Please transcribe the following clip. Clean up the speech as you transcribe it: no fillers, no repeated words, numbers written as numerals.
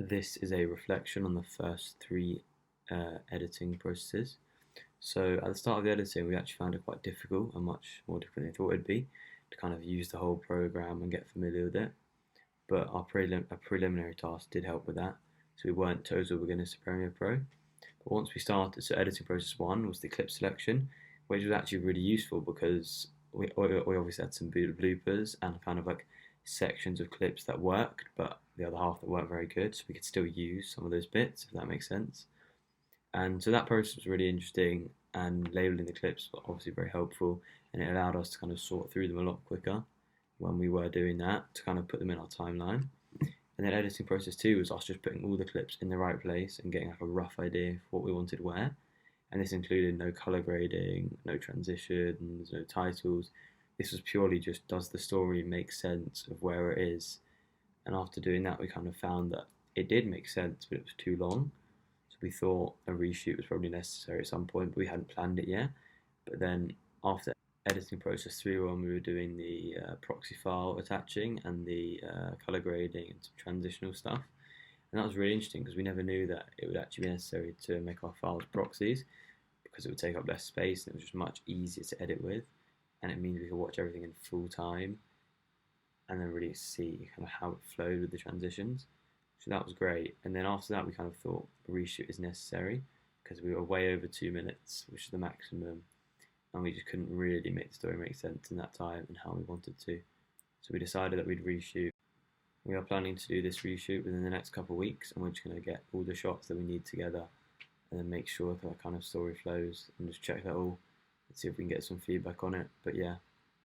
This is a reflection on the first three editing processes. So at the start of the editing, we actually found it quite difficult and much more difficult than we thought it'd be to kind of use the whole program and get familiar with it. But a preliminary task did help with that. So we weren't total beginners to Premiere Pro. But once we started, so editing process one was the clip selection, which was actually really useful because we obviously had some bloopers and kind of like sections of clips that worked, but the other half that weren't very good. So we could still use some of those bits, if that makes sense. And so that process was really interesting, and labeling the clips was obviously very helpful, and it allowed us to kind of sort through them a lot quicker when we were doing that to kind of put them in our timeline. And then editing process two was us just putting all the clips in the right place and getting like a rough idea for what we wanted where. And this included no color grading, no transitions, no titles. This was purely just, does the story make sense of where it is? And after doing that, we kind of found that it did make sense, but it was too long. So we thought a reshoot was probably necessary at some point, but we hadn't planned it yet. But then after editing process three, when we were doing the proxy file attaching and the color grading and some transitional stuff, and that was really interesting because we never knew that it would actually be necessary to make our files proxies because it would take up less space and it was just much easier to edit with, and it means we could watch everything in full time and then really see kind of how it flowed with the transitions. So that was great. And then after that, we kind of thought a reshoot is necessary because we were way over 2 minutes, which is the maximum, and we just couldn't really make the story make sense in that time and how we wanted to. So we decided that we'd reshoot. We are planning to do this reshoot within the next couple of weeks, and we're just going to get all the shots that we need together and then make sure that kind of story flows and just check that all and see if we can get some feedback on it. But yeah,